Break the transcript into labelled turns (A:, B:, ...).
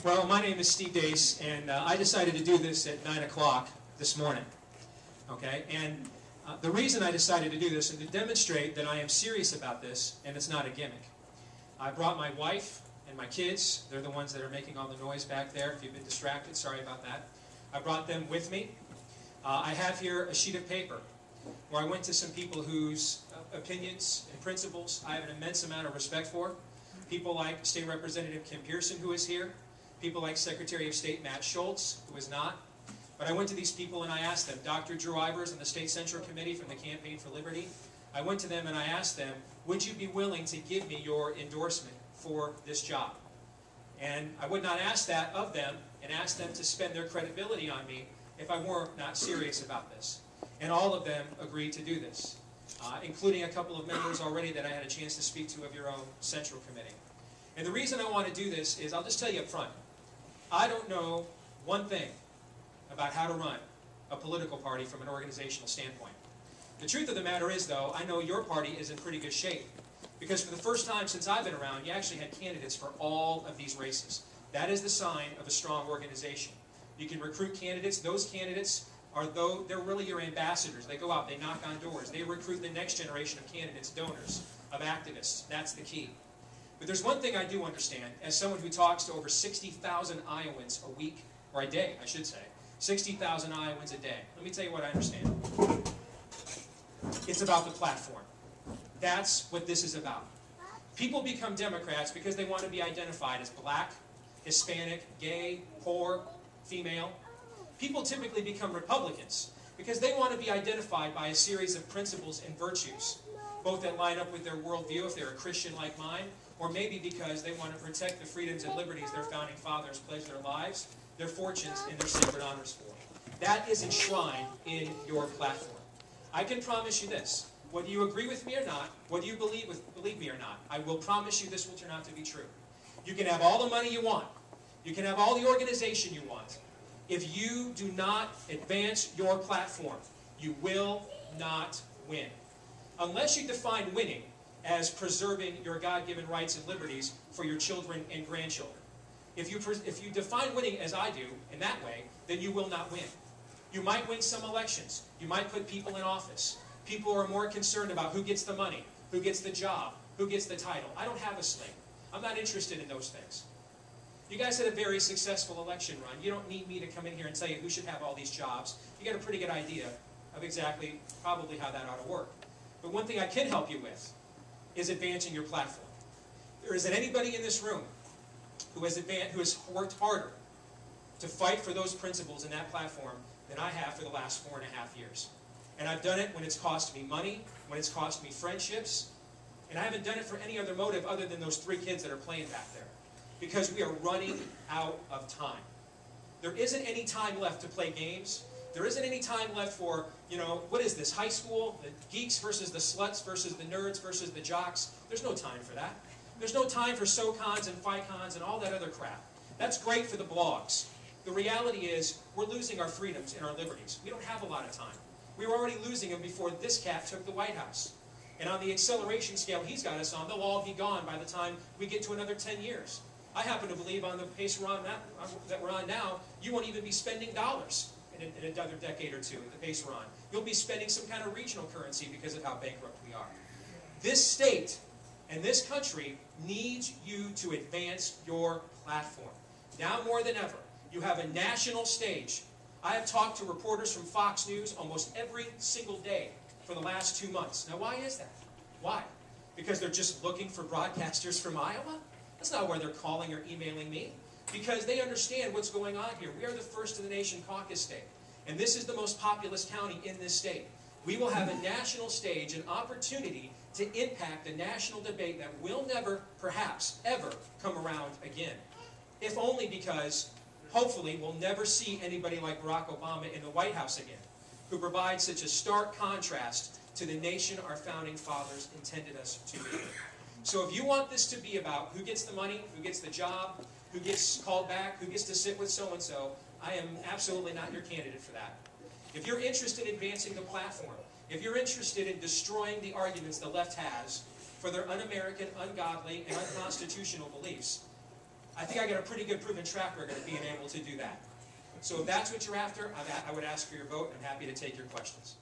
A: Well, my name is Steve Deace, and I decided to do this at 9 o'clock this morning. Okay? And the reason I decided to do this is to demonstrate that I am serious about this, and it's not a gimmick. I brought my wife and my kids. They're the ones that are making all the noise back there. If you've been distracted, sorry about that. I brought them with me. I have here a sheet of paper where I went to some people whose opinions and principles I have an immense amount of respect for. People like State Representative Kim Pearson, who is here. People like Secretary of State Matt Schultz, who is not. But I went to these people and I asked them, Dr. Drew Ivers on the State Central Committee from the Campaign for Liberty, I went to them and I asked them, would you be willing to give me your endorsement for this job? And I would not ask that of them and ask them to spend their credibility on me if I were not serious about this. And all of them agreed to do this, including a couple of members already that I had a chance to speak to of your own Central Committee. And the reason I want to do this is, I'll just tell you up front, I don't know one thing about how to run a political party from an organizational standpoint. The truth of the matter is, though, I know your party is in pretty good shape. Because for the first time since I've been around, you actually had candidates for all of these races. That is the sign of a strong organization. You can recruit candidates. Those candidates they're really your ambassadors. They go out, they knock on doors. They recruit the next generation of candidates, donors, of activists. That's the key. But there's one thing I do understand, as someone who talks to over 60,000 Iowans a week, or a day, I should say. 60,000 Iowans a day. Let me tell you what I understand. It's about the platform. That's what this is about. People become Democrats because they want to be identified as black, Hispanic, gay, poor, female. People typically become Republicans because they want to be identified by a series of principles and virtues, both that line up with their worldview if they're a Christian like mine, or maybe because they want to protect the freedoms and liberties their founding fathers pledged their lives, their fortunes, and their sacred honors for. That is enshrined in your platform. I can promise you this. Whether you agree with me or not, whether you believe me or not, I will promise you this will turn out to be true. You can have all the money you want. You can have all the organization you want. If you do not advance your platform, you will not win. Unless you define winning as preserving your God-given rights and liberties for your children and grandchildren. If you define winning as I do, in that way, then you will not win. You might win some elections. You might put people in office. People are more concerned about who gets the money, who gets the job, who gets the title. I don't have a slate. I'm not interested in those things. You guys had a very successful election run. You don't need me to come in here and tell you who should have all these jobs. You got a pretty good idea of exactly, probably how that ought to work. But one thing I can help you with is advancing your platform. There isn't anybody in this room who has worked harder to fight for those principles in that platform than I have for the last 4.5 years. And I've done it when it's cost me money, when it's cost me friendships, and I haven't done it for any other motive other than those 3 kids that are playing back there. Because we are running out of time. There isn't any time left to play games. There isn't any time left for, what is this, high school? The geeks versus the sluts versus the nerds versus the jocks. There's no time for that. There's no time for SoCons and FICons and all that other crap. That's great for the blogs. The reality is we're losing our freedoms and our liberties. We don't have a lot of time. We were already losing them before this cat took the White House. And on the acceleration scale he's got us on, they'll all be gone by the time we get to another 10 years. I happen to believe on the pace that we're on now, you won't even be spending dollars in another decade or two at the pace we're on. You'll be spending some kind of regional currency because of how bankrupt we are. This state and this country needs you to advance your platform. Now more than ever, you have a national stage. I have talked to reporters from Fox News almost every single day for the last 2 months. Now why is that? Why? Because they're just looking for broadcasters from Iowa? That's not why they're calling or emailing me. Because they understand what's going on here. We are the first in the nation caucus state. And this is the most populous county in this state. We will have a national stage, an opportunity to impact a national debate that will never, perhaps, ever come around again. If only because, hopefully, we'll never see anybody like Barack Obama in the White House again, who provides such a stark contrast to the nation our founding fathers intended us to be. So if you want this to be about who gets the money, who gets the job, who gets called back, who gets to sit with so-and-so, I am absolutely not your candidate for that. If you're interested in advancing the platform, if you're interested in destroying the arguments the left has for their un-American, ungodly, and unconstitutional beliefs, I think I got a pretty good proven track record of being able to do that. So if that's what you're after, I would ask for your vote. I'm happy to take your questions.